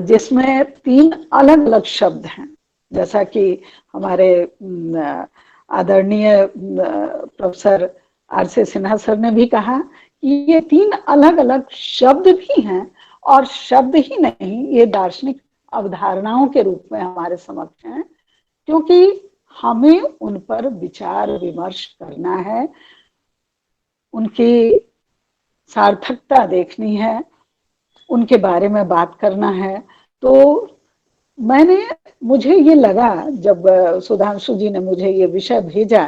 जिसमें तीन अलग अलग शब्द हैं, जैसा कि हमारे आदरणीय प्रोफेसर आर.सी. सिन्हा सर ने भी कहा कि ये तीन अलग अलग शब्द भी हैं, और शब्द ही नहीं, ये दार्शनिक अवधारणाओं के रूप में हमारे समक्ष हैं, क्योंकि हमें उन पर विचार विमर्श करना है, उनकी सार्थकता देखनी है, उनके बारे में बात करना है। तो मुझे ये लगा, जब सुधांशु जी ने मुझे ये विषय भेजा,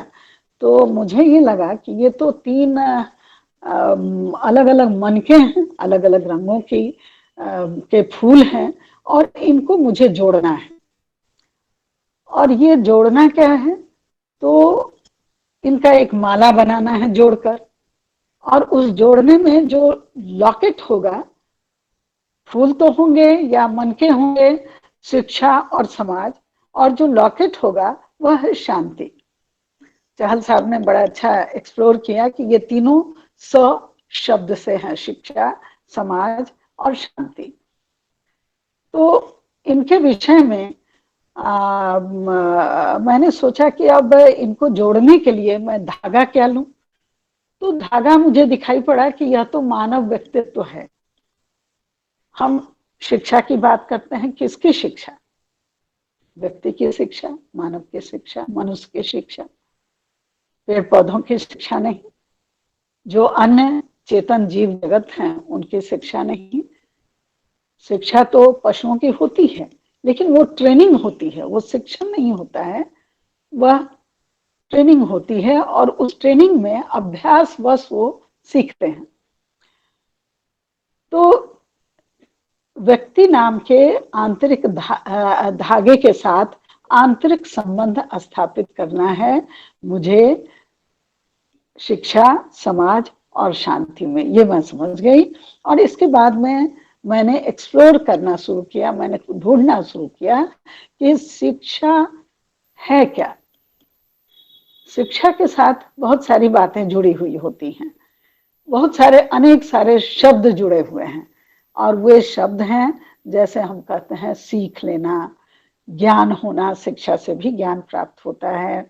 तो मुझे ये लगा कि ये तो तीन अलग अलग मनके हैं, अलग अलग रंगों के फूल हैं, और इनको मुझे जोड़ना है। और ये जोड़ना क्या है, तो इनका एक माला बनाना है जोड़कर, और उस जोड़ने में जो लॉकेट होगा, फूल तो होंगे या मनके होंगे, शिक्षा और समाज, और जो लॉकेट होगा वह है शांति। चहल साहब ने बड़ा अच्छा एक्सप्लोर किया कि ये तीनों स शब्द से हैं, शिक्षा, समाज और शांति। तो इनके विषय में मैंने सोचा कि अब इनको जोड़ने के लिए मैं धागा क्या लूं। तो धागा मुझे दिखाई पड़ा कि यह तो मानव व्यक्तित्व है। हम शिक्षा की बात करते हैं, किसकी शिक्षा? व्यक्ति की शिक्षा, मानव की शिक्षा, मनुष्य की शिक्षा, पेड़ पौधों की शिक्षा नहीं, जो अन्य चेतन जीव जगत हैं उनकी शिक्षा नहीं। शिक्षा तो पशुओं की होती है, लेकिन वो ट्रेनिंग होती है, वो शिक्षण नहीं होता है, वह ट्रेनिंग होती है, और उस ट्रेनिंग में अभ्यास वश वो सीखते हैं। तो व्यक्ति नाम के आंतरिक धागे के साथ आंतरिक संबंध स्थापित करना है मुझे शिक्षा, समाज और शांति में, ये मैं समझ गई। और इसके बाद में मैंने एक्सप्लोर करना शुरू किया, मैंने ढूंढना शुरू किया कि शिक्षा है क्या। शिक्षा के साथ बहुत सारी बातें जुड़ी हुई होती हैं, बहुत सारे अनेक सारे शब्द जुड़े हुए हैं, और वे शब्द हैं, जैसे हम कहते हैं सीख लेना, ज्ञान होना, शिक्षा से भी ज्ञान प्राप्त होता है,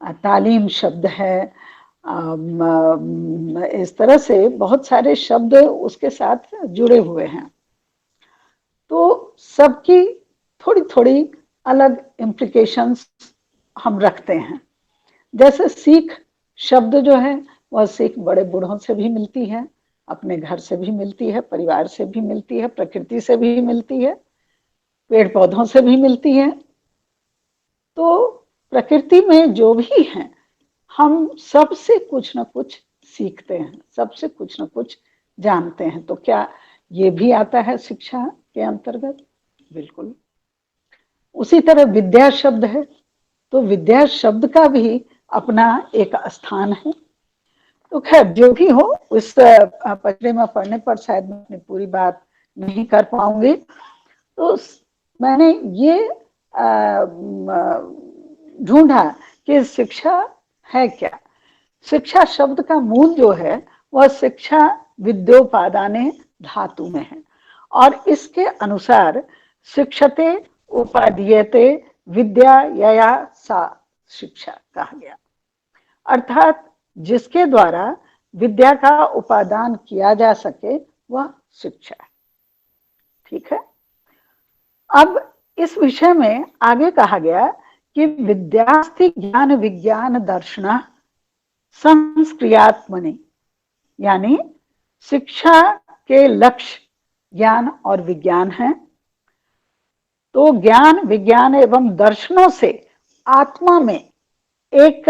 तालीम शब्द है, इस तरह से बहुत सारे शब्द उसके साथ जुड़े हुए हैं। तो सबकी थोड़ी थोड़ी अलग इम्प्लीकेशंस हम रखते हैं। जैसे सीख शब्द जो है, वह सीख बड़े बूढ़ों से भी मिलती है, अपने घर से भी मिलती है, परिवार से भी मिलती है, प्रकृति से भी मिलती है, पेड़ पौधों से भी मिलती है। तो प्रकृति में जो भी है, हम सबसे कुछ न कुछ सीखते हैं, सबसे कुछ न कुछ जानते हैं। तो क्या ये भी आता है शिक्षा के अंतर्गत? बिल्कुल। उसी तरह विद्या शब्द है, तो विद्या शब्द का भी अपना एक स्थान है। तो खैर जो भी हो, उस पचड़े में पढ़ने पर शायद मैं अपनी पूरी बात नहीं कर पाऊंगी। तो मैंने ये ढूंढा कि शिक्षा है क्या। शिक्षा शब्द का मूल जो है, वह शिक्षा विद्योपादाने धातु में है, और इसके अनुसार शिक्षते उपादीयते विद्या या सा शिक्षा कहा गया। अर्थात जिसके द्वारा विद्या का उपादान किया जा सके, वह शिक्षा है। ठीक है। अब इस विषय में आगे कहा गया कि विद्यास्थि ज्ञान विज्ञान दर्शन संस्क्रियात्मनि, यानी शिक्षा के लक्ष्य ज्ञान और विज्ञान है। तो ज्ञान विज्ञान एवं दर्शनों से आत्मा में एक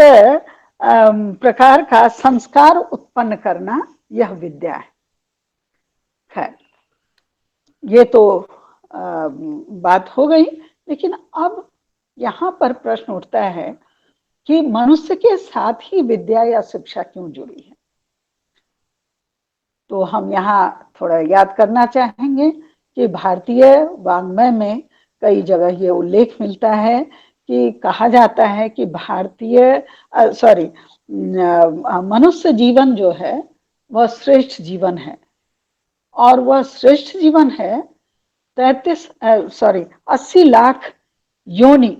प्रकार का संस्कार उत्पन्न करना, यह विद्या है। खैर ये तो बात हो गई, लेकिन अब यहाँ पर प्रश्न उठता है कि मनुष्य के साथ ही विद्या या शिक्षा क्यों जुड़ी है। तो हम यहाँ थोड़ा याद करना चाहेंगे कि भारतीय वाङ्मय में कई जगह ये उल्लेख मिलता है कि कहा जाता है कि मनुष्य जीवन जो है वह श्रेष्ठ जीवन है, और वह श्रेष्ठ जीवन है 80 लाख योनि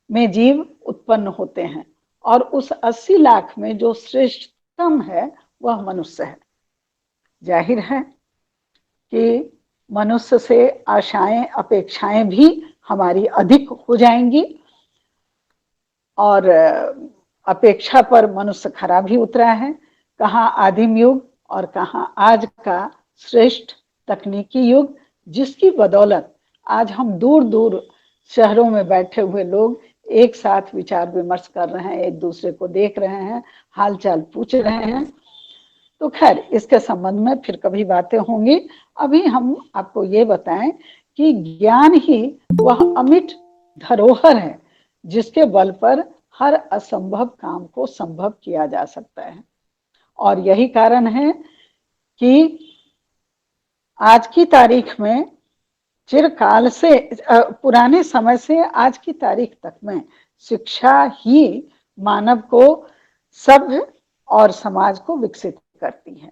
में जीव उत्पन्न होते हैं, और उस 80 लाख में जो श्रेष्ठतम है वह मनुष्य है। जाहिर है कि मनुष्य से आशाएं अपेक्षाएं भी हमारी अधिक हो जाएंगी, और अपेक्षा पर मनुष्य खरा भी उतरा है। कहाँ आदिम युग और कहाँ आज का श्रेष्ठ तकनीकी युग, जिसकी बदौलत आज हम दूर दूर शहरों में बैठे हुए लोग एक साथ विचार विमर्श कर रहे हैं, एक दूसरे को देख रहे हैं, हालचाल पूछ रहे हैं। तो खैर, इसके संबंध में फिर कभी बातें होंगी। अभी हम आपको ये बताएं कि ज्ञान ही वह अमिट धरोहर है जिसके बल पर हर असंभव काम को संभव किया जा सकता है। और यही कारण है कि आज की तारीख में, चिरकाल से, पुराने समय से आज की तारीख तक में शिक्षा ही मानव को, सभ्य और समाज को विकसित करती है।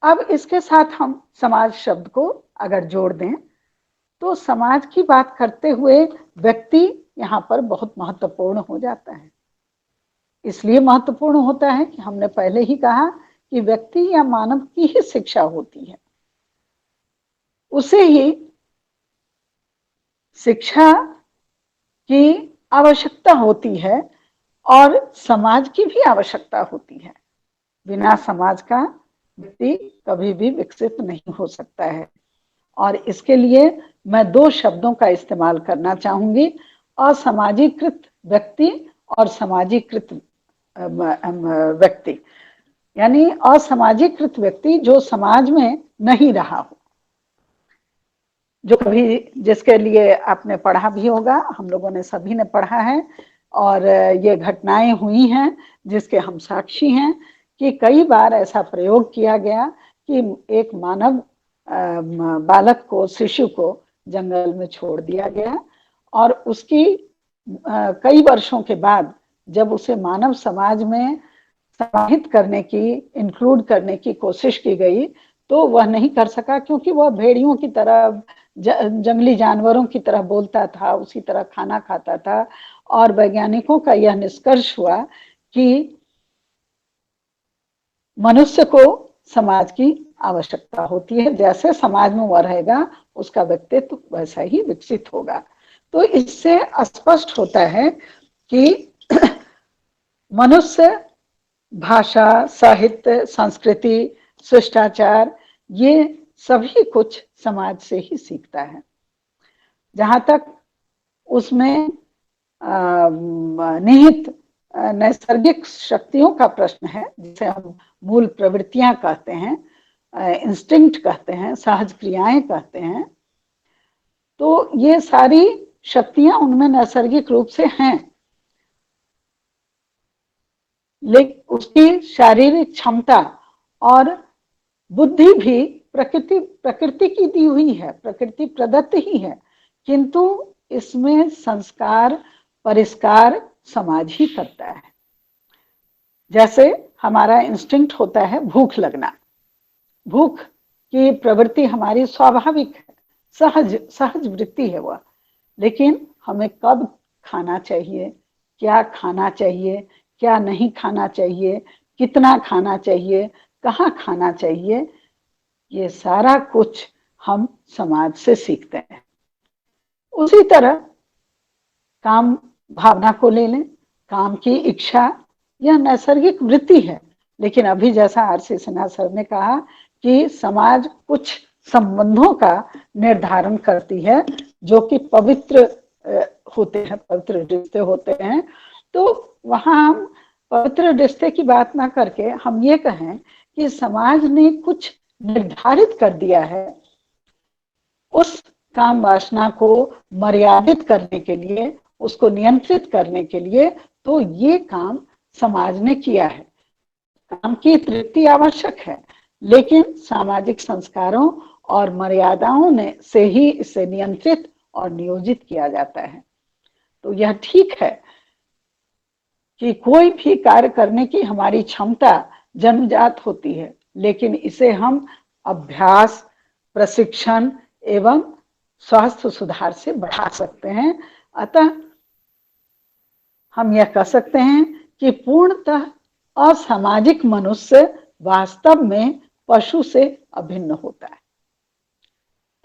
अब इसके साथ हम समाज शब्द को अगर जोड़ दें तो समाज की बात करते हुए व्यक्ति यहाँ पर बहुत महत्वपूर्ण हो जाता है। इसलिए महत्वपूर्ण होता है कि हमने पहले ही कहा कि व्यक्ति या मानव की ही शिक्षा होती है, उसे ही शिक्षा की आवश्यकता होती है और समाज की भी आवश्यकता होती है। बिना समाज का व्यक्ति कभी भी विकसित नहीं हो सकता है। और इसके लिए मैं 2 शब्दों का इस्तेमाल करना चाहूंगी, असामाजिकृत व्यक्ति और सामाजिकृत व्यक्ति। यानी असामाजिकृत व्यक्ति जो समाज में नहीं रहा हो, जो कभी, जिसके लिए आपने पढ़ा भी होगा, हम लोगों ने सभी ने पढ़ा है, और ये घटनाएं हुई हैं जिसके हम साक्षी हैं कि कई बार ऐसा प्रयोग किया गया कि एक मानव बालक को, शिशु को जंगल में छोड़ दिया गया, और उसकी कई वर्षों के बाद जब उसे मानव समाज में समाहित करने की, इंक्लूड करने की कोशिश की गई तो वह नहीं कर सका, क्योंकि वह भेड़ियों की तरह, जंगली जानवरों की तरह बोलता था, उसी तरह खाना खाता था। और वैज्ञानिकों का यह निष्कर्ष हुआ कि मनुष्य को समाज की आवश्यकता होती है, जैसे समाज में वह रहेगा उसका व्यक्तित्व तो वैसा ही विकसित होगा। तो इससे स्पष्ट होता है कि मनुष्य भाषा, साहित्य, संस्कृति, शिष्टाचार, ये सभी कुछ समाज से ही सीखता है। जहां तक उसमें निहित नैसर्गिक शक्तियों का प्रश्न है, जिसे हम मूल प्रवृत्तियां कहते हैं, इंस्टिंक्ट कहते हैं, सहज क्रियाएं कहते हैं, तो ये सारी शक्तियां उनमें नैसर्गिक रूप से हैं, लेकिन उसकी शारीरिक क्षमता और बुद्धि भी प्रकृति की दी हुई है, प्रकृति प्रदत्त ही है, किंतु इसमें संस्कार, परिष्कार समाज ही करता है। जैसे हमारा इंस्टिंक्ट होता है भूख लगना, भूख की प्रवृत्ति हमारी स्वाभाविक है, सहज वृत्ति है वह, लेकिन हमें कब खाना चाहिए, क्या खाना चाहिए, क्या नहीं खाना चाहिए, कितना खाना चाहिए, कहाँ खाना चाहिए, ये सारा कुछ हम समाज से सीखते हैं। उसी तरह काम भावना को ले लें, काम की इच्छा यह नैसर्गिक वृत्ति है, लेकिन अभी जैसा आर.सी. सिन्हा सर ने कहा कि समाज कुछ संबंधों का निर्धारण करती है जो कि पवित्र होते हैं, पवित्र रिश्ते होते हैं। तो वहां हम पवित्र रिश्ते की बात ना करके हम ये कहें कि समाज ने कुछ निर्धारित कर दिया है उस काम वासना को मर्यादित करने के लिए, उसको नियंत्रित करने के लिए। तो ये काम समाज ने किया है। काम की तृप्ति आवश्यक है, लेकिन सामाजिक संस्कारों और मर्यादाओं ने से ही इसे नियंत्रित और नियोजित किया जाता है। तो यह ठीक है कि कोई भी कार्य करने की हमारी क्षमता जन्मजात होती है, लेकिन इसे हम अभ्यास, प्रशिक्षण एवं स्वास्थ्य सुधार से बढ़ा सकते हैं। अतः हम यह कह सकते हैं कि पूर्णतः असामाजिक मनुष्य वास्तव में पशु से अभिन्न होता है।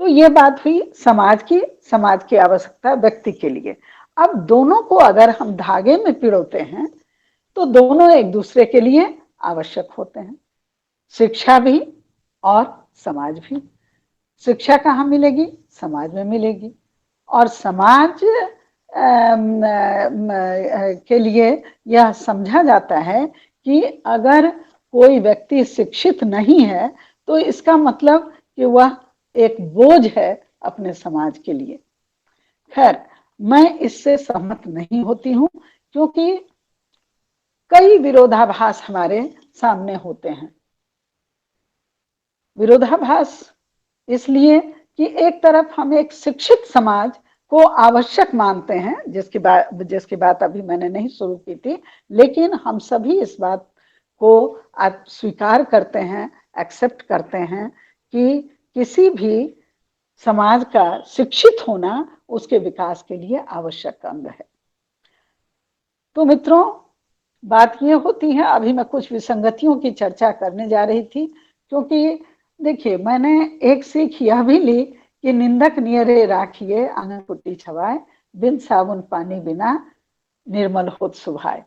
तो यह बात हुई समाज की आवश्यकता व्यक्ति के लिए। अब दोनों को अगर हम धागे में पिरोते हैं तो दोनों एक दूसरे के लिए आवश्यक होते हैं, शिक्षा भी और समाज भी। शिक्षा कहाँ मिलेगी? समाज में मिलेगी। और समाज के लिए यह समझा जाता है कि अगर कोई व्यक्ति शिक्षित नहीं है तो इसका मतलब कि वह एक बोझ है अपने समाज के लिए। खैर, मैं इससे सहमत नहीं होती हूं, क्योंकि कई विरोधाभास हमारे सामने होते हैं। विरोधाभास इसलिए कि एक तरफ हम एक शिक्षित समाज को आवश्यक मानते हैं, जिसकी बात अभी मैंने नहीं शुरू की थी, लेकिन हम सभी इस बात को स्वीकार करते हैं, एक्सेप्ट करते हैं कि किसी भी समाज का शिक्षित होना उसके विकास के लिए आवश्यक अंग है। तो मित्रों, बात ये होती है, अभी मैं कुछ विसंगतियों की चर्चा करने जा रही थी, क्योंकि देखिए मैंने एक सीख यह भी ली कि निंदक नियरे राखिए आंगन पुट्टी छवाए, बिन साबुन पानी बिना निर्मल होत सुभाए।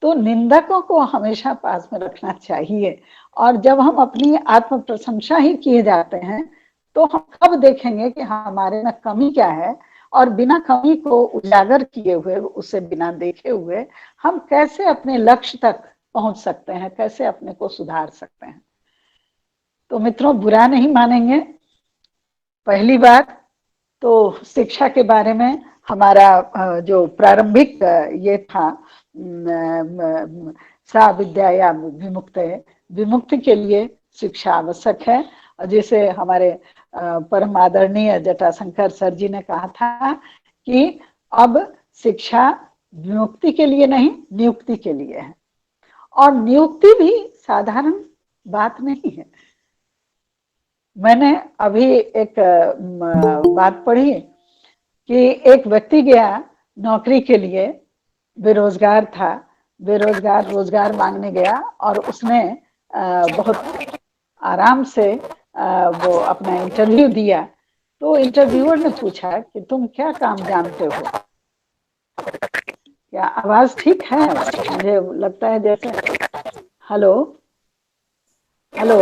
तो निंदकों को हमेशा पास में रखना चाहिए। और जब हम अपनी आत्म प्रशंसा ही किए जाते हैं तो हम कब देखेंगे कि हमारे में कमी क्या है, और बिना कमी को उजागर किए हुए, उसे बिना देखे हुए हम कैसे अपने लक्ष्य तक पहुंच सकते हैं, कैसे अपने को सुधार सकते हैं। तो मित्रों, बुरा नहीं मानेंगे, पहली बात तो शिक्षा के बारे में हमारा जो प्रारंभिक ये था, सा विद्या या विमुक्त, विमुक्ति के लिए शिक्षा आवश्यक है। जैसे हमारे परम आदरणीय जटाशंकर सर जी ने कहा था कि अब शिक्षा विमुक्ति के लिए नहीं, नियुक्ति के लिए है। और नियुक्ति भी साधारण बात नहीं है। मैंने अभी एक बात पढ़ी कि एक व्यक्ति गया नौकरी के लिए, बेरोजगार था, रोजगार मांगने गया, और उसने बहुत आराम से वो अपना इंटरव्यू दिया। तो इंटरव्यूअर ने पूछा कि तुम क्या काम जानते हो? क्या आवाज ठीक है? मुझे लगता है जैसे, hello hello,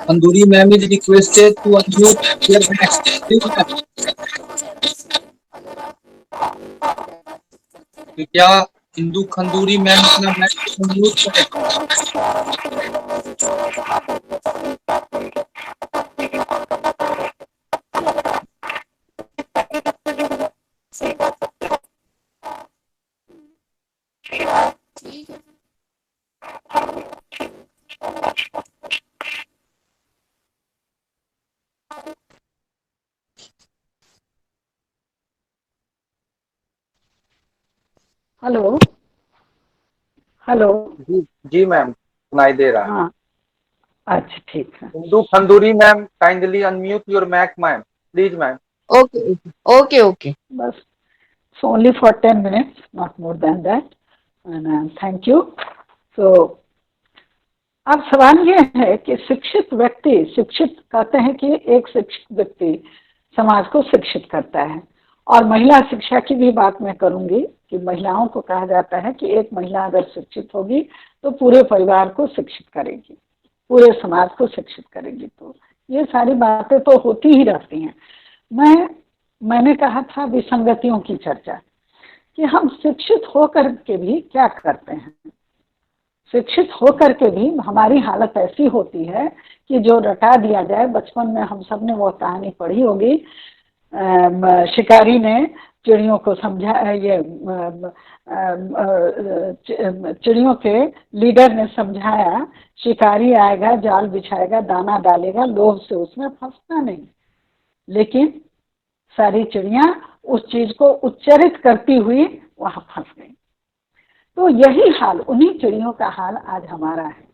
Kanduri ma'am is requested to unmute their mic. Please, क्या हिंदू खंडूरी मैम अपना माइक अनम्यूट करें? Hello hello. जी मैम, सुनाई दे रहा है। हाँ, अच्छा ठीक है। Hindu Khanduri ma'am, kindly unmute your mic ma'am, please ma'am. Okay, okay, okay. बस only for 10 minutes, not more than that. And thank you. So, अब सवाल ये है कि शिक्षित व्यक्ति, शिक्षित कहते हैं कि एक शिक्षित व्यक्ति समाज को शिक्षित करता है। और महिला शिक्षा की भी बात मैं करूंगी कि महिलाओं को कहा जाता है कि एक महिला अगर शिक्षित होगी तो पूरे परिवार को शिक्षित करेगी, पूरे समाज को शिक्षित करेगी। तो ये सारी बातें तो होती ही रहती हैं। मैंने कहा था विसंगतियों की चर्चा, कि हम शिक्षित होकर के भी क्या करते हैं। शिक्षित होकर के भी हमारी हालत ऐसी होती है कि जो रटा दिया जाए, बचपन में हम सब ने वो कहानी पढ़ी होगी, शिकारी ने चिड़ियों को समझा, ये चिड़ियों के लीडर ने समझाया, शिकारी आएगा, जाल बिछाएगा, दाना डालेगा, लोभ से उसमें फंसना नहीं। लेकिन सारी चिड़ियां उस चीज को उच्चरित करती हुई वहां फंस गई। तो यही हाल, उन्हीं चिड़ियों का हाल आज हमारा है।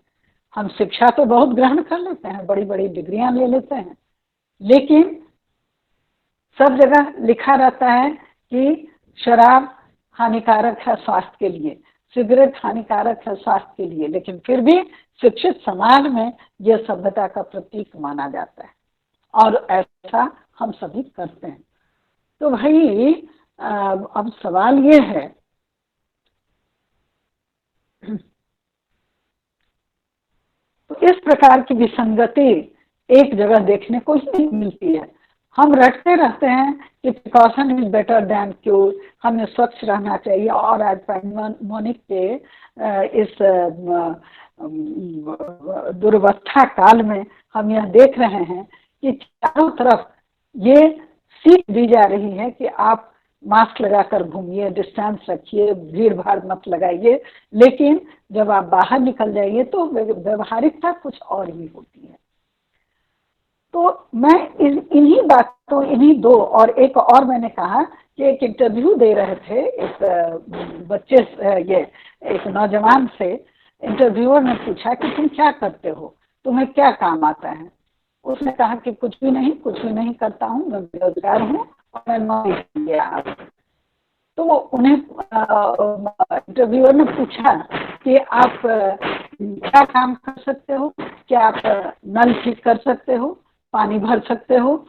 हम शिक्षा तो बहुत ग्रहण कर लेते हैं, बड़ी बड़ी डिग्रियां ले लेते हैं, लेकिन सब जगह लिखा रहता है कि शराब हानिकारक है स्वास्थ्य के लिए, सिगरेट हानिकारक है स्वास्थ्य के लिए, लेकिन फिर भी शिक्षित समाज में यह सभ्यता का प्रतीक माना जाता है और ऐसा हम सभी करते हैं। तो भाई अब सवाल ये है, तो इस प्रकार की विसंगति एक जगह देखने को ही नहीं मिलती है। हम रटते रहते हैं कि precaution is better than cure, हमें स्वच्छ रहना चाहिए। और आज पैंडेमिक के इस दुर्वस्था काल में हम यह देख रहे हैं कि चारों तरफ ये सीख दी जा रही है कि आप मास्क लगाकर घूमिए, डिस्टेंस रखिए, भीड़ भाड़ मत लगाइए, लेकिन जब आप बाहर निकल जाइए तो व्यवहारिकता कुछ और ही होती है। तो मैं इन्हीं बातों, इन्हीं दो, और एक और मैंने कहा कि एक इंटरव्यू दे रहे थे एक बच्चे, ये एक नौजवान से इंटरव्यूअर ने पूछा कि तुम क्या करते हो, तुम्हें क्या काम आता है। उसने कहा कि कुछ भी नहीं करता हूँ, मैं बेरोजगार हूँ और मैं नौकरी गया। तो उन्हें इंटरव्यूअर ने पूछा कि आप क्या काम कर सकते हो, क्या आप नल ठीक कर सकते हो, पानी भर सकते हो,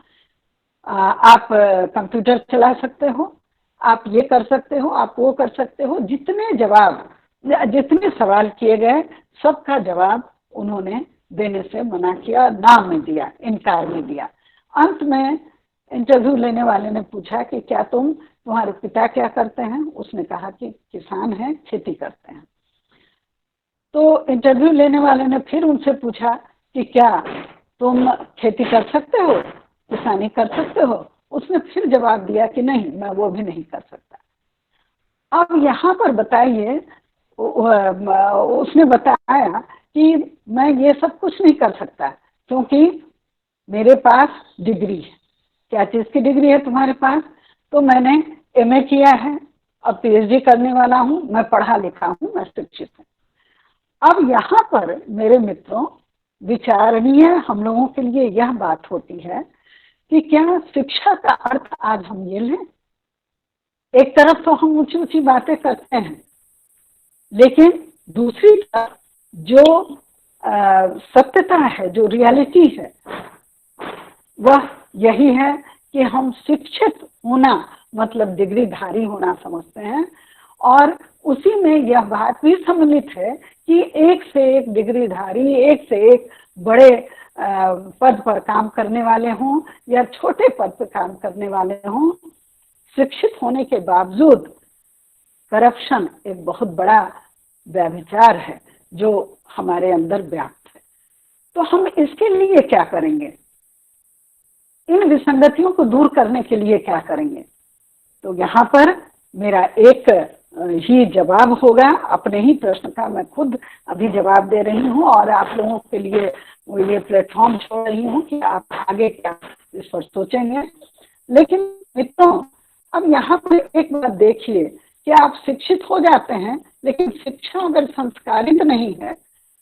आप कंप्यूटर चला सकते हो, आप ये कर सकते हो, आप वो कर सकते हो। जितने सवाल किए गए सबका जवाब उन्होंने देने से मना किया, ना में दिया, इनकार में दिया। अंत में इंटरव्यू लेने वाले ने पूछा कि क्या तुम्हारे पिता क्या करते हैं। उसने कहा कि किसान हैं, खेती करते हैं। तो इंटरव्यू लेने वाले ने फिर उनसे पूछा कि क्या तुम खेती कर सकते हो, किसानी कर सकते हो। उसने फिर जवाब दिया कि नहीं, मैं वो भी नहीं कर सकता। अब यहाँ पर बताइए, उसने बताया कि मैं ये सब कुछ नहीं कर सकता क्योंकि मेरे पास डिग्री है। क्या चीज की डिग्री है तुम्हारे पास? तो मैंने एमए किया है, अब पीएचडी करने वाला हूँ, मैं पढ़ा लिखा हूँ, मैं शिक्षित हूँ। अब यहाँ पर मेरे मित्रों, विचारणीय हम लोगों के लिए यह बात होती है कि क्या शिक्षा का अर्थ आज हम ये लें? एक तरफ तो हम ऊंची ऊंची बातें करते हैं, लेकिन दूसरी तरफ जो सत्यता है, जो रियलिटी है, वह यही है कि हम शिक्षित होना मतलब डिग्रीधारी होना समझते हैं। और उसी में यह बात भी सम्मिलित है कि एक से एक डिग्रीधारी, एक से एक बड़े पद पर काम करने वाले हों या छोटे पद पर काम करने वाले हों, शिक्षित होने के बावजूद करप्शन एक बहुत बड़ा व्यभिचार है जो हमारे अंदर व्याप्त है। तो हम इसके लिए क्या करेंगे? इन विसंगतियों को दूर करने के लिए क्या करेंगे? तो यहाँ पर मेरा एक ही जवाब होगा, अपने ही प्रश्न का मैं खुद अभी जवाब दे रही हूँ और आप लोगों के लिए ये प्लेटफॉर्म छोड़ रही हूँ कि आप आगे क्या इस पर सोचेंगे। लेकिन मित्रों, अब यहाँ पर एक बात देखिए कि आप शिक्षित हो जाते हैं, लेकिन शिक्षा अगर संस्कारित नहीं है,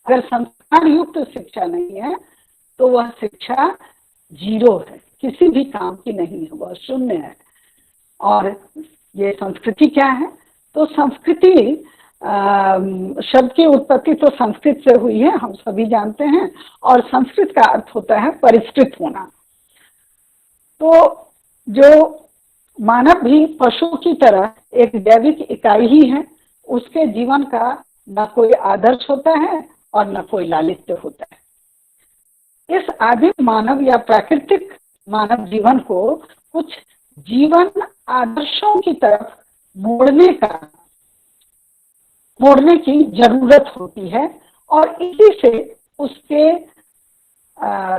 अगर संस्कार युक्त शिक्षा नहीं है, तो वह शिक्षा जीरो है, किसी भी काम की नहीं है, वह शून्य है। और ये संस्कृति क्या है? तो संस्कृति शब्द की उत्पत्ति तो संस्कृत से हुई है, हम सभी जानते हैं, और संस्कृत का अर्थ होता है परिष्कृत होना। तो जो मानव भी पशु की तरह एक जैविक इकाई ही है, उसके जीवन का न कोई आदर्श होता है और न कोई लालित्य होता है। इस आदिम मानव या प्राकृतिक मानव जीवन को कुछ जीवन आदर्शों की तरफ मोड़ने की जरूरत होती है, और इसी से उसके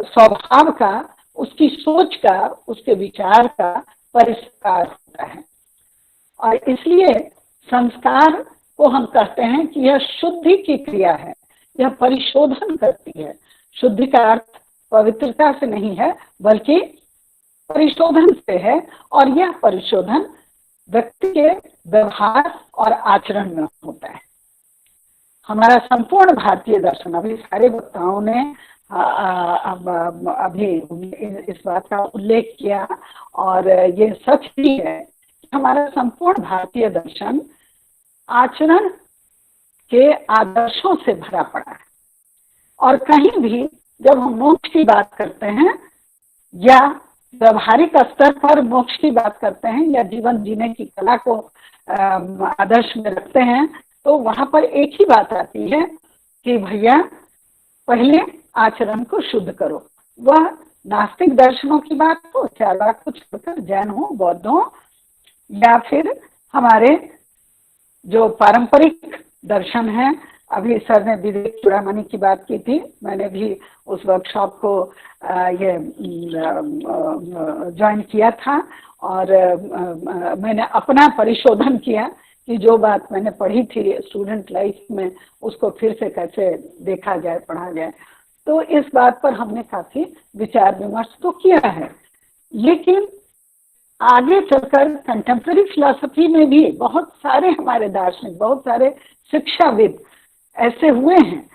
स्वभाव का, उसकी सोच का, उसके विचार का परिष्कार होता है। और इसलिए संस्कार को हम कहते हैं कि यह शुद्धि की क्रिया है, यह परिशोधन करती है। शुद्धि का अर्थ पवित्रता से नहीं है बल्कि परिशोधन से है, और यह परिशोधन व्यक्ति के व्यवहार और आचरण में होता है। हमारा संपूर्ण भारतीय दर्शन, अभी सारे वक्ताओं ने अभी इस बात का उल्लेख किया, और ये सच भी है कि हमारा संपूर्ण भारतीय दर्शन आचरण के आदर्शों से भरा पड़ा है। और कहीं भी जब हम मोक्ष की बात करते हैं या व्यवहारिक स्तर पर मोक्ष की बात करते हैं या जीवन जीने की कला को आदर्श में रखते हैं, तो वहां पर एक ही बात आती है कि भैया पहले आचरण को शुद्ध करो। वह नास्तिक दर्शनों की बात हो, चार्वाक को छोड़कर जैन हो, बौद्ध हो, या फिर हमारे जो पारंपरिक दर्शन है। अभी सर ने विवेक चूड़ामणि की बात की थी, मैंने भी उस वर्कशॉप को ये ज्वाइन किया था, और मैंने अपना परिशोधन किया कि जो बात मैंने पढ़ी थी स्टूडेंट लाइफ में उसको फिर से कैसे देखा जाए, पढ़ा जाए। तो इस बात पर हमने काफी विचार विमर्श तो किया है। लेकिन आगे चलकर कंटेम्प्रेरी फिलॉसफी में भी बहुत सारे हमारे दार्शनिक, बहुत सारे शिक्षाविद ऐसे हुए हैं।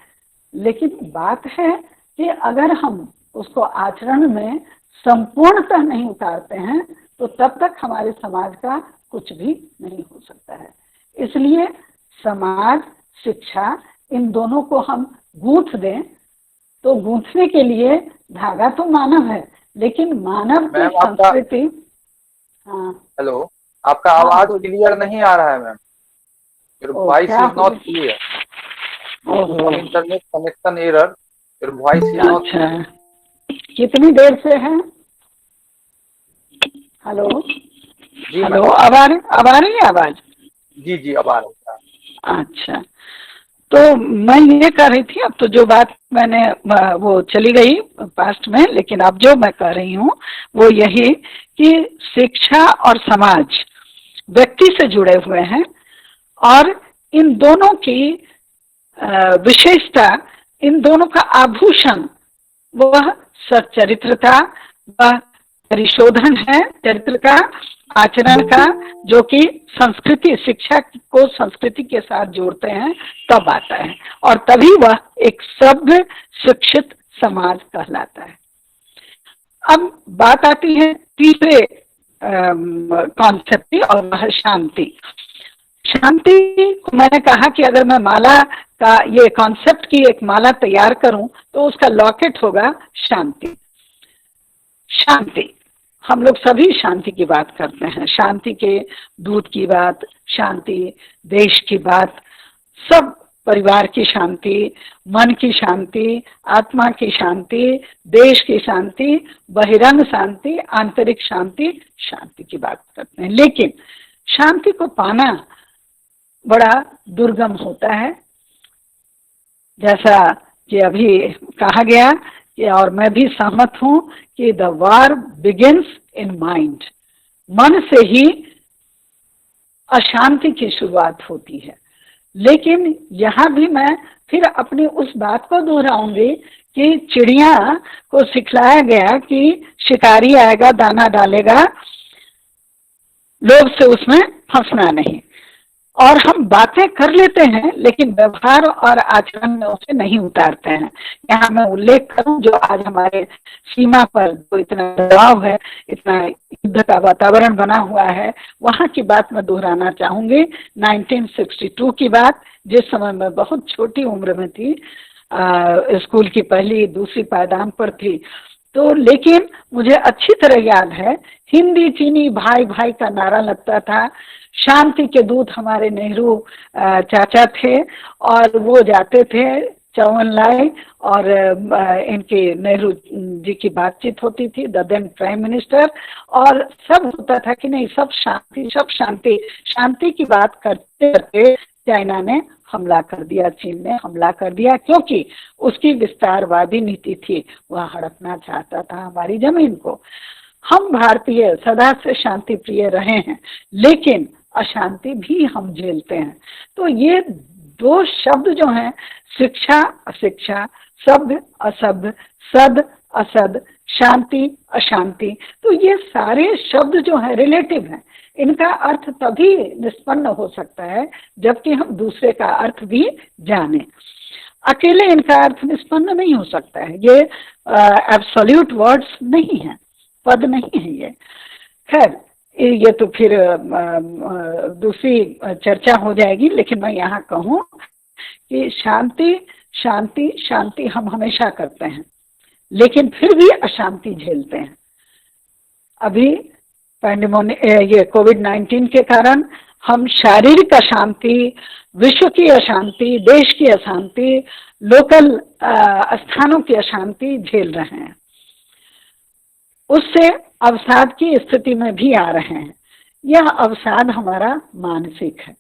लेकिन बात है कि अगर हम उसको आचरण में संपूर्णतः नहीं उतारते हैं तो तब तक हमारे समाज का कुछ भी नहीं हो सकता है। इसलिए समाज, शिक्षा, इन दोनों को हम गूंथ दें, तो गूंथने के लिए धागा तो मानव है, लेकिन मानव की संस्कृति। हाँ, हेलो, आपका आवाज क्लियर नहीं आ रहा है ma'am. Your voice is not clear. Internet connection error, your voice is not. कितनी देर से है? हेलो जी, हेलो, अब आ रही है आवाज? जी जी, अब आ रही है। अच्छा, तो मैं ये कह रही थी, अब तो जो बात मैंने वो चली गई पास्ट में, लेकिन अब जो मैं कह रही हूँ वो यही कि शिक्षा और समाज व्यक्ति से जुड़े हुए हैं, और इन दोनों की विशेषता, इन दोनों का आभूषण वह सच्चरित्रता, वह परिशोधन है चरित्र का, आचरण का, जो कि संस्कृति, शिक्षा को संस्कृति के साथ जोड़ते हैं तब आता है, और तभी वह एक सभ्य शिक्षित समाज कहलाता है। अब बात आती है तीसरे कॉन्सेप्ट की, और वह शांति। शांति को मैंने कहा कि अगर मैं माला का ये कॉन्सेप्ट की एक माला तैयार करूं तो उसका लॉकेट होगा शांति। शांति, हम लोग सभी शांति की बात करते हैं, शांति के दूत की बात, शांति देश की बात, सब परिवार की शांति, मन की शांति, आत्मा की शांति, देश की शांति, बहिरंग शांति, आंतरिक शांति, शांति की बात करते हैं। लेकिन शांति को पाना बड़ा दुर्गम होता है, जैसा कि अभी कहा गया कि, और मैं भी सहमत हूं कि the war begins in mind. मन से ही अशांति की शुरुआत होती है। लेकिन यहाँ भी मैं फिर अपनी उस बात को दोहराऊंगी कि चिड़िया को सिखलाया गया कि शिकारी आएगा, दाना डालेगा, लोभ से उसमें फंसना नहीं, और हम बातें कर लेते हैं लेकिन व्यवहार और आचरण में उसे नहीं उतारते हैं। यहाँ मैं उल्लेख करूं, जो आज हमारे सीमा पर जो इतना दबाव है, इतना युद्ध का वातावरण बना हुआ है, वहां की बात मैं दोहराना चाहूंगी। 1962 की बात, जिस समय मैं बहुत छोटी उम्र में थी, स्कूल की पहली दूसरी पायदान पर थी, तो लेकिन मुझे अच्छी तरह याद है, हिंदी चीनी भाई भाई का नारा लगता था। शांति के दूत हमारे नेहरू चाचा थे, और वो जाते थे चौवन लाई, और इनके नेहरू जी की बातचीत होती थी, द देन प्राइम मिनिस्टर, और सब होता था कि नहीं, सब शांति, सब शांति। शांति की बात करते करते चाइना ने हमला कर दिया, चीन ने हमला कर दिया, क्योंकि उसकी विस्तारवादी नीति थी, वह हड़पना चाहता था हमारी जमीन को। हम भारतीय सदा से शांति प्रिय रहे हैं, लेकिन अशांति भी हम झेलते हैं। तो ये दो शब्द जो हैं, शिक्षा अशिक्षा, शब्द अशब्द, सद असद, शांति अशांति, तो ये सारे शब्द जो है रिलेटिव हैं। इनका अर्थ तभी निष्पन्न हो सकता है जबकि हम दूसरे का अर्थ भी जाने। अकेले इनका अर्थ निष्पन्न नहीं हो सकता है। ये एब्सोल्यूट वर्ड्स नहीं है, पद नहीं है ये। खैर, ये तो फिर दूसरी चर्चा हो जाएगी, लेकिन मैं यहाँ कहूँ कि शांति शांति शांति हम हमेशा करते हैं, लेकिन फिर भी अशांति झेलते हैं। अभी पैंडेमिक, ये कोविड-19 के कारण हम शारीरिक अशांति, विश्व की अशांति, देश की अशांति, लोकल स्थानों की अशांति झेल रहे हैं। उससे अवसाद की स्थिति में भी आ रहे हैं। यह अवसाद हमारा मानसिक है।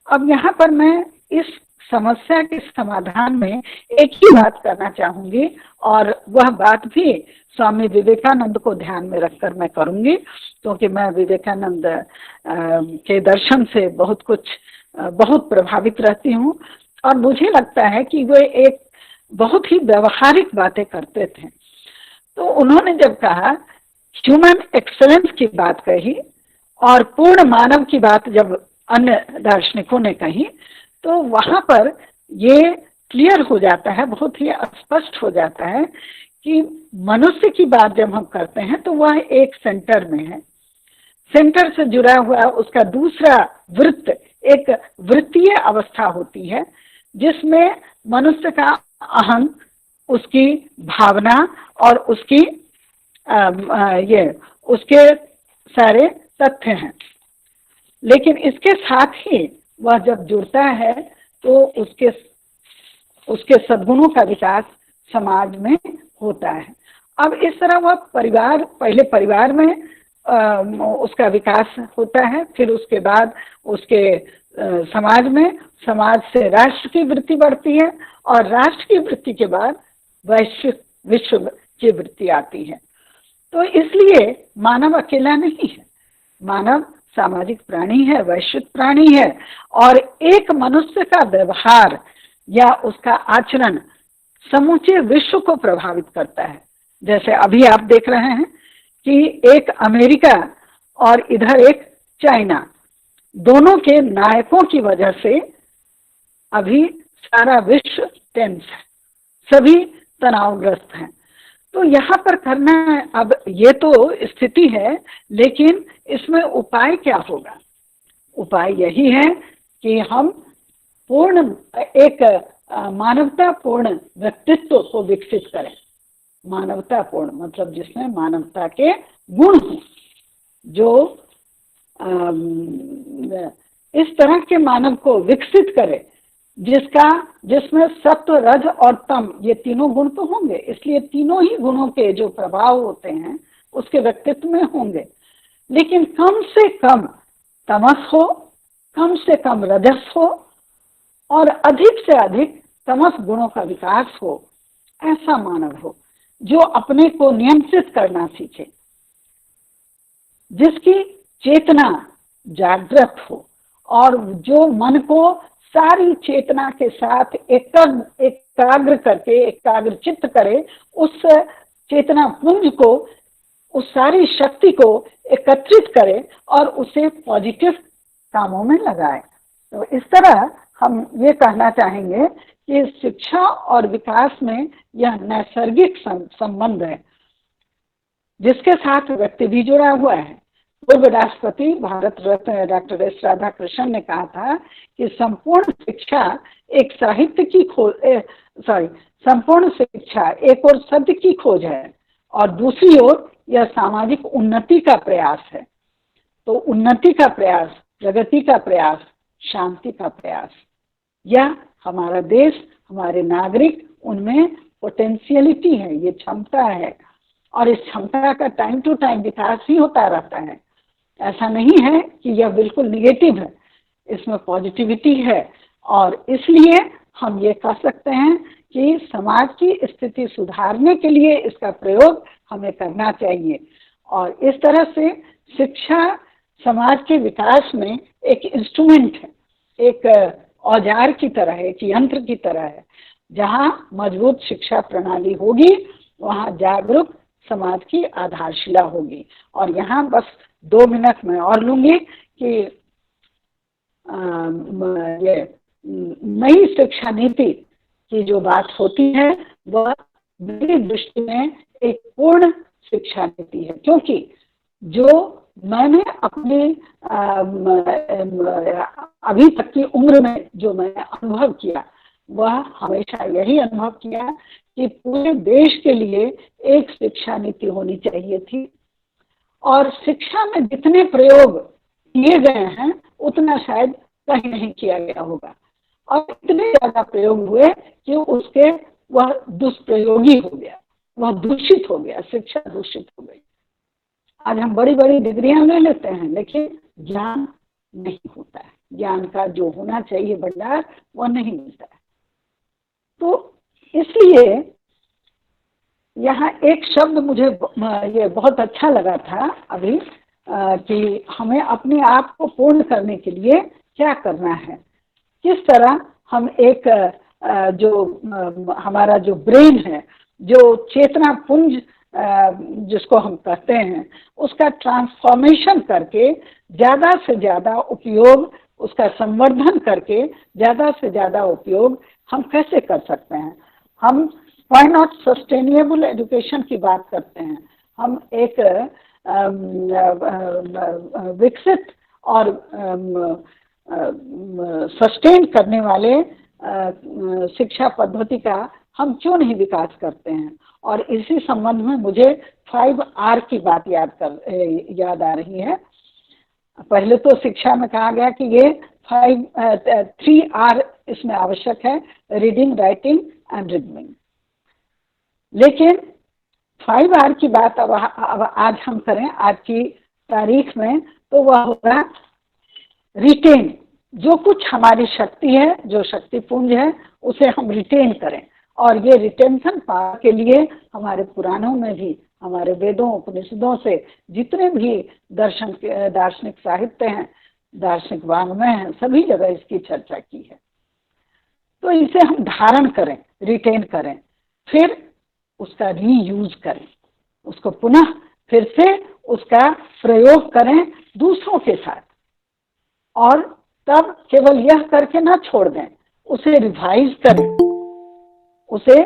अब यहाँ पर मैं इस समस्या के समाधान में एक ही बात करना चाहूंगी, और वह बात भी स्वामी विवेकानंद को ध्यान में रखकर मैं करूंगी, क्योंकि मैं विवेकानंद के दर्शन से बहुत प्रभावित रहती हूँ, और मुझे लगता है कि वे एक बहुत ही व्यवहारिक बातें करते थे। तो उन्होंने जब कहा, ह्यूमन एक्सेलेंस की बात कही और पूर्ण मानव की बात जब अन्य दार्शनिकों ने कही, तो वहां पर ये क्लियर हो जाता है, बहुत ही स्पष्ट हो जाता है कि मनुष्य की बात जब हम करते हैं तो वह एक सेंटर में है। सेंटर से जुड़ा हुआ उसका दूसरा वृत्त एक वृत्तीय अवस्था होती है, जिसमें मनुष्य का अहं, उसकी भावना और उसकी उसके सारे तथ्य हैं। लेकिन इसके साथ ही वह जब जुड़ता है तो उसके सद्गुणों का विकास समाज में होता है। अब इस तरह वह पहले परिवार में उसका विकास होता है, फिर उसके बाद उसके समाज में, समाज से राष्ट्र की वृत्ति बढ़ती है, और राष्ट्र की वृत्ति के बाद विश्व की वृत्ति आती है। तो इसलिए मानव अकेला नहीं है, मानव सामाजिक प्राणी है, वैश्विक प्राणी है, और एक मनुष्य का व्यवहार या उसका आचरण समूचे विश्व को प्रभावित करता है। जैसे अभी आप देख रहे हैं कि एक अमेरिका और इधर एक चाइना, दोनों के नायकों की वजह से अभी सारा विश्व टेंस है, सभी तनावग्रस्त हैं। तो यहाँ पर करना है, अब ये तो स्थिति है, लेकिन इसमें उपाय क्या होगा? उपाय यही है कि हम एक मानवतापूर्ण व्यक्तित्व को विकसित करें। मानवतापूर्ण मतलब जिसमें मानवता के गुण हों, जो इस तरह के मानव को विकसित करे जिसमें सत्व, रज और तम, ये तीनों गुण तो होंगे। इसलिए तीनों ही गुणों के जो प्रभाव होते हैं उसके व्यक्तित्व में होंगे, लेकिन कम से कम तमस हो, कम से कम रजस हो, और अधिक से अधिक तमस गुणों का विकास हो। ऐसा मानव हो जो अपने को नियंत्रित करना सीखे, जिसकी चेतना जागृत हो, और जो मन को सारी चेतना के साथ एकाग्र करके, एकाग्रचित्त करे, उस चेतना पुंज को, उस सारी शक्ति को एकत्रित करे और उसे पॉजिटिव कामों में लगाए। तो इस तरह हम ये कहना चाहेंगे कि शिक्षा और विकास में यह नैसर्गिक संबंध है, जिसके साथ व्यक्ति भी जुड़ा हुआ है। पूर्व राष्ट्रपति भारत रत्न डॉक्टर एस राधाकृष्णन ने कहा था कि संपूर्ण शिक्षा एक साहित्य की संपूर्ण शिक्षा एक ओर सत्य की खोज है और दूसरी ओर यह सामाजिक उन्नति का प्रयास है। तो उन्नति का प्रयास, प्रगति का प्रयास, शांति का प्रयास, यह हमारा देश, हमारे नागरिक, उनमें पोटेंशियलिटी है, ये क्षमता है, और इस क्षमता का टाइम टू टाइम विकास ही होता रहता है। ऐसा नहीं है कि यह बिल्कुल निगेटिव है, इसमें पॉजिटिविटी है, और इसलिए हम ये कह सकते हैं कि समाज की स्थिति सुधारने के लिए इसका प्रयोग हमें करना चाहिए। और इस तरह से शिक्षा समाज के विकास में एक इंस्ट्रूमेंट है, एक औजार की तरह है, एक यंत्र की तरह है। जहां मजबूत शिक्षा प्रणाली होगी वहां जागरूक समाज की आधारशिला होगी। और यहाँ बस 2 मिनट में और लूंगी कि ये नई शिक्षा नीति की जो बात होती है वह मेरी दृष्टि में एक पूर्ण शिक्षा नीति है, क्योंकि जो मैंने अपनी अभी तक की उम्र में जो मैंने अनुभव किया वह हमेशा यही अनुभव किया कि पूरे देश के लिए एक शिक्षा नीति होनी चाहिए थी। और शिक्षा में जितने प्रयोग किए गए हैं उतना शायद कहीं नहीं किया गया होगा, और इतने ज्यादा प्रयोग हुए कि उसके वह दुष्प्रयोगी हो गया, वह दूषित हो गया, शिक्षा दूषित हो गई। आज हम बड़ी बड़ी डिग्रियां ले लेते हैं लेकिन ज्ञान नहीं होता है, ज्ञान का जो होना चाहिए भंडार वह नहीं मिलता है। तो इसलिए यहाँ एक शब्द मुझे ये बहुत अच्छा लगा था अभी कि हमें अपने आप को पूर्ण करने के लिए क्या करना है, किस तरह हम एक जो हमारा जो ब्रेन है, जो चेतना पुंज जिसको हम कहते हैं, उसका ट्रांसफॉर्मेशन करके ज़्यादा से ज़्यादा उपयोग, उसका संवर्धन करके ज़्यादा से ज़्यादा उपयोग हम कैसे कर सकते हैं। हम व्हाई नॉट सस्टेनेबल एजुकेशन की बात करते हैं। हम एक विकसित और सस्टेन करने वाले शिक्षा पद्धति का हम क्यों नहीं विकास करते हैं। और इसी संबंध में मुझे 5R की बात याद आ रही है। पहले तो शिक्षा में कहा गया कि ये 3R इसमें आवश्यक है, रीडिंग, राइटिंग एंड रिडमिंग। लेकिन 5R की बात अब आज हम करें, आज की तारीख में, तो वह होगा रिटेन। जो कुछ हमारी शक्ति है, जो शक्ति पुंज है, उसे हम रिटेन करें। और ये रिटेंशन पावर के लिए हमारे पुराणों में भी, हमारे वेदों उपनिषदों से जितने भी दार्शनिक साहित्य हैं, दार्शनिक वाङ्मय हैं, सभी जगह इसकी चर्चा की है। तो इसे हम धारण करें, रिटेन करें, फिर उसका रीयूज करें, उसको पुनः फिर से उसका प्रयोग करें दूसरों के साथ। और तब केवल यह करके ना छोड़ दें, उसे रिवाइज करें, उसे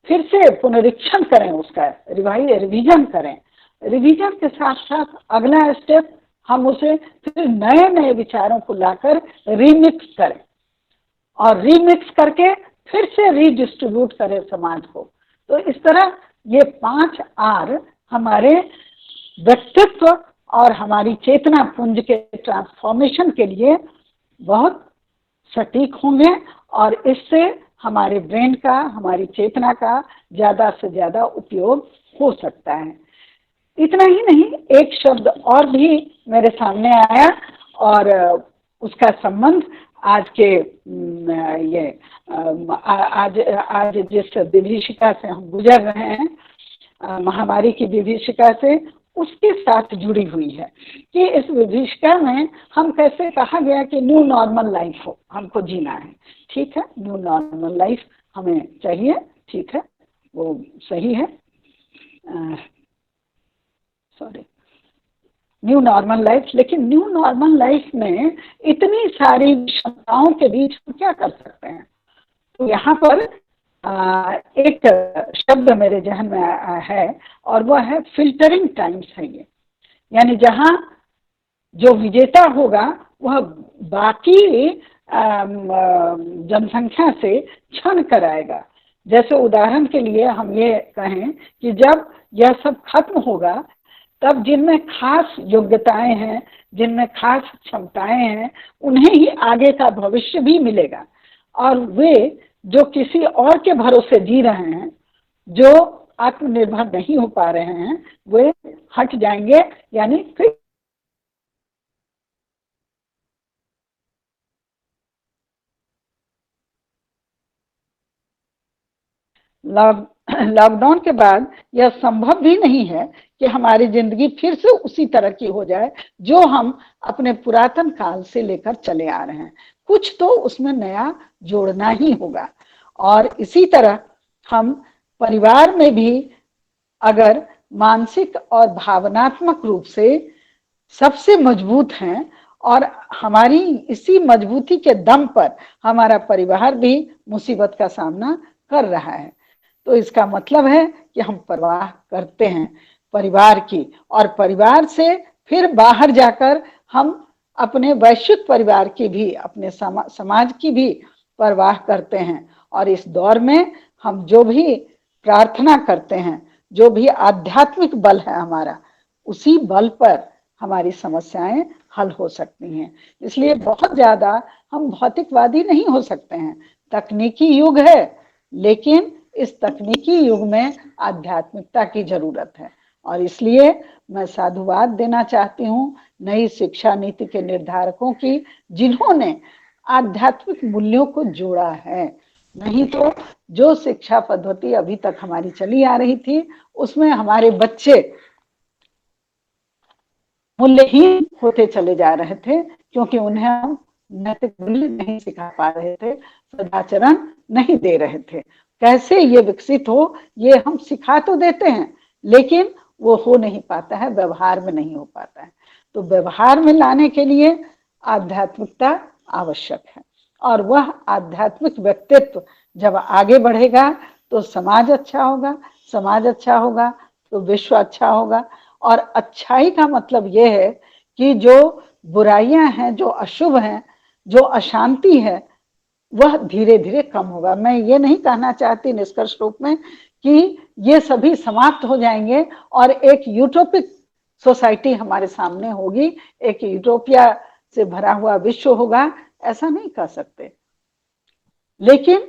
फिर से पुनरीक्षण करें, उसका रिवीजन करें। रिवीजन के साथ साथ अगला स्टेप हम उसे फिर नए नए विचारों को लाकर रीमिक्स करें, और रीमिक्स करके फिर से रीडिस्ट्रीब्यूट करें समाज को। तो इस तरह ये 5R हमारे व्यक्तित्व और हमारी चेतना पुंज के ट्रांसफॉर्मेशन के लिए बहुत सटीक होंगे, और इससे हमारे ब्रेन का, हमारी चेतना का ज़्यादा से ज़्यादा उपयोग हो सकता है। इतना ही नहीं, एक शब्द और भी मेरे सामने आया, और उसका संबंध आज के ये आज जिस विभीषिका से हम गुजर रहे हैं, महामारी की विभीषिका से, उसके साथ जुड़ी हुई है कि इस विभीषिका में हम कैसे, कहा गया कि न्यू नॉर्मल लाइफ हो, हमको जीना है। ठीक है, न्यू नॉर्मल लाइफ हमें चाहिए, ठीक है, वो सही है। Sorry, new normal life. लेकिन न्यू नॉर्मल लाइफ में इतनी सारी क्षमताओं के बीच हम क्या कर सकते हैं। तो यहाँ पर एक शब्द मेरे जहन में है, और वह है फिल्टरिंग टाइम्स है ये। यानी जहाँ जो विजेता होगा वह बाकी जनसंख्या से क्षण कराएगा। जैसे उदाहरण के लिए हम ये कहें कि जब यह सब खत्म होगा, तब जिनमें खास योग्यताएं हैं, जिनमें खास क्षमताएं हैं, उन्हें ही आगे का भविष्य भी मिलेगा। और वे जो किसी और के भरोसे जी रहे हैं, जो आत्मनिर्भर नहीं हो पा रहे हैं, वे हट जाएंगे। यानी फिर लॉकडाउन के बाद यह संभव भी नहीं है कि हमारी जिंदगी फिर से उसी तरह की हो जाए जो हम अपने पुरातन काल से लेकर चले आ रहे हैं। कुछ तो उसमें नया जोड़ना ही होगा। और इसी तरह हम परिवार में भी अगर मानसिक और भावनात्मक रूप से सबसे मजबूत हैं और हमारी इसी मजबूती के दम पर हमारा परिवार भी मुसीबत का सामना कर रहा है, तो इसका मतलब है कि हम परवाह करते हैं परिवार की, और परिवार से फिर बाहर जाकर हम अपने वैश्विक परिवार की भी, अपने समाज की भी परवाह करते हैं। और इस दौर में हम जो भी प्रार्थना करते हैं, जो भी आध्यात्मिक बल है हमारा, उसी बल पर हमारी समस्याएं हल हो सकती हैं। इसलिए बहुत ज्यादा हम भौतिकवादी नहीं हो सकते हैं। तकनीकी युग है, लेकिन इस तकनीकी युग में आध्यात्मिकता की जरूरत है। और इसलिए मैं साधुवाद देना चाहती हूँ नई शिक्षा नीति के निर्धारकों की, जिन्होंने आध्यात्मिक मूल्यों को जोड़ा है। नहीं तो जो शिक्षा पद्धति अभी तक हमारी चली आ रही थी, उसमें हमारे बच्चे मूल्यहीन होते चले जा रहे थे, क्योंकि उन्हें हम नैतिक मूल्य नहीं सिखा पा रहे थे, सदाचरण नहीं दे रहे थे। कैसे ये विकसित हो, ये हम सिखा तो देते हैं, लेकिन वो हो नहीं पाता है, व्यवहार में नहीं हो पाता है। तो व्यवहार में लाने के लिए आध्यात्मिकता आवश्यक है, और वह आध्यात्मिक व्यक्तित्व जब आगे बढ़ेगा तो समाज अच्छा होगा, समाज अच्छा होगा तो विश्व अच्छा होगा। और अच्छाई का मतलब यह है कि जो बुराइयां हैं, जो अशुभ हैं, जो अशांति है, वह धीरे धीरे कम होगा। मैं ये नहीं कहना चाहती निष्कर्ष रूप में कि ये सभी समाप्त हो जाएंगे और एक यूटोपिक सोसाइटी हमारे सामने होगी, एक यूटोपिया से भरा हुआ विश्व होगा, ऐसा नहीं कह सकते। लेकिन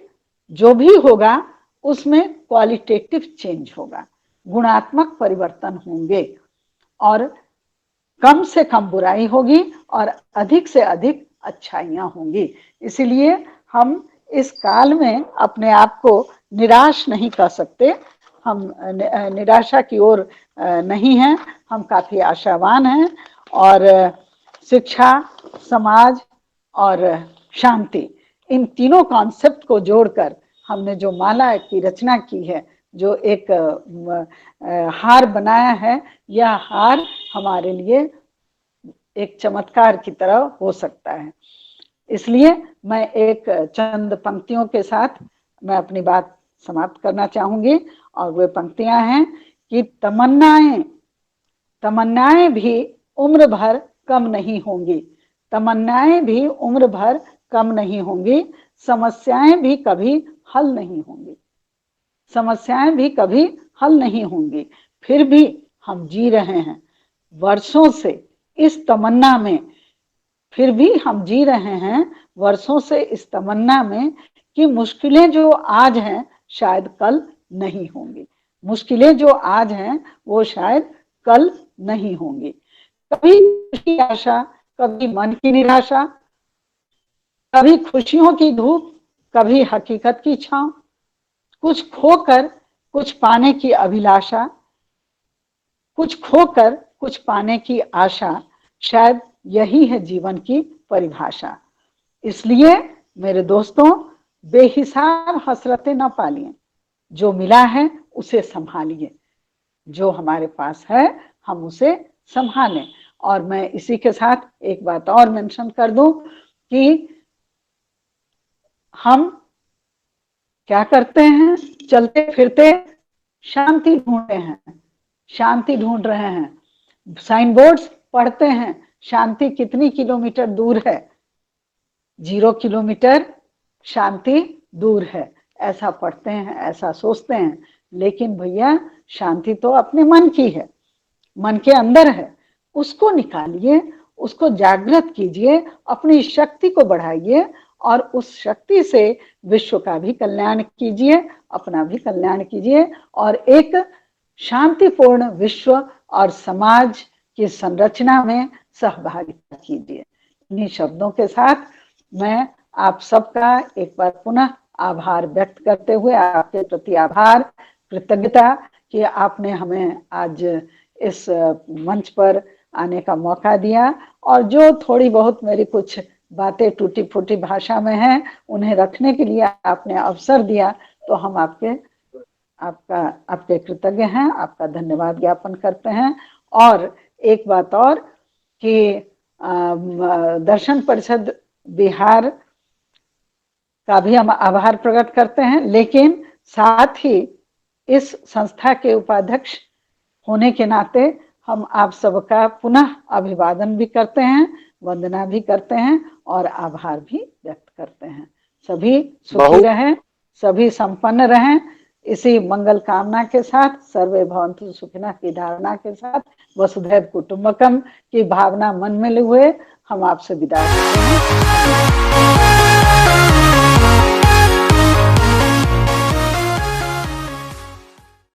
जो भी होगा उसमें क्वालिटेटिव चेंज होगा, गुणात्मक परिवर्तन होंगे, और कम से कम बुराई होगी और अधिक से अधिक अच्छाइयां होंगी। इसलिए हम इस काल में अपने आप को निराश नहीं कर सकते। हम निराशा की ओर नहीं हैं, हम काफी आशावान हैं। और शिक्षा, समाज और शांति, इन तीनों कॉन्सेप्ट को जोड़कर हमने जो माला की रचना की है, जो एक हार बनाया है, यह हार हमारे लिए एक चमत्कार की तरह हो सकता है। इसलिए मैं एक चंद पंक्तियों के साथ मैं अपनी बात समाप्त करना चाहूंगी, और वे पंक्तियां हैं कि तमन्नाएं भी उम्र भर कम नहीं होंगी, तमन्नाएं भी उम्र भर कम नहीं होंगी, समस्याएं भी कभी हल नहीं होंगी, समस्याएं भी कभी हल नहीं होंगी, फिर भी हम जी रहे हैं वर्षों से इस तमन्ना में, फिर भी हम जी रहे हैं वर्षों से इस तमन्ना में कि मुश्किलें जो आज हैं शायद कल नहीं होंगी, मुश्किलें जो आज हैं वो शायद कल नहीं होंगी। कभी की आशा, कभी मन की निराशा, कभी खुशियों की धूप, कभी हकीकत की छांव, कुछ खोकर कुछ पाने की अभिलाषा, कुछ खोकर कुछ पाने की आशा, शायद यही है जीवन की परिभाषा। इसलिए मेरे दोस्तों, बेहिसाब हसरतें न पालिए, जो मिला है उसे संभालिए, जो हमारे पास है हम उसे संभालें। और मैं इसी के साथ एक बात और मेंशन कर दूं कि हम क्या करते हैं, चलते फिरते शांति ढूंढते हैं, शांति ढूंढ रहे हैं, साइन बोर्ड्स पढ़ते हैं, शांति कितनी किलोमीटर दूर है, 0 किलोमीटर शांति दूर है, ऐसा पढ़ते हैं, ऐसा सोचते हैं। लेकिन भैया, शांति तो अपने मन की है, मन के अंदर है, उसको निकालिए, उसको जागृत कीजिए, अपनी शक्ति को बढ़ाइए, और उस शक्ति से विश्व का भी कल्याण कीजिए, अपना भी कल्याण कीजिए, और एक शांतिपूर्ण विश्व और समाज की संरचना में सहभागिता कीजिए। इन्हीं शब्दों के साथ मैं आप सबका एक बार पुनः आभार व्यक्त करते हुए, आपके प्रति आभार कृतज्ञता कि आपने हमें आज इस मंच पर आने का मौका दिया, और जो थोड़ी बहुत मेरी कुछ बातें टूटी फूटी भाषा में हैं उन्हें रखने के लिए आपने अवसर दिया, तो हम आपके कृतज्ञ हैं, आपका धन्यवाद ज्ञापन करते हैं। और एक बात और कि दर्शन परिषद बिहार का भी हम आभार प्रकट करते हैं, लेकिन साथ ही इस संस्था के उपाध्यक्ष होने के नाते हम आप सबका पुनः अभिवादन भी करते हैं, वंदना भी करते हैं और आभार भी व्यक्त करते हैं। सभी सुखी रहें, सभी संपन्न रहें, इसी मंगल कामना के साथ, सर्वे भवन्तु सुखिनः की धारणा के साथ, वसुधैव कुटुंबकम की भावना मन में लिए हुए हम आपसे विदा करते हैं।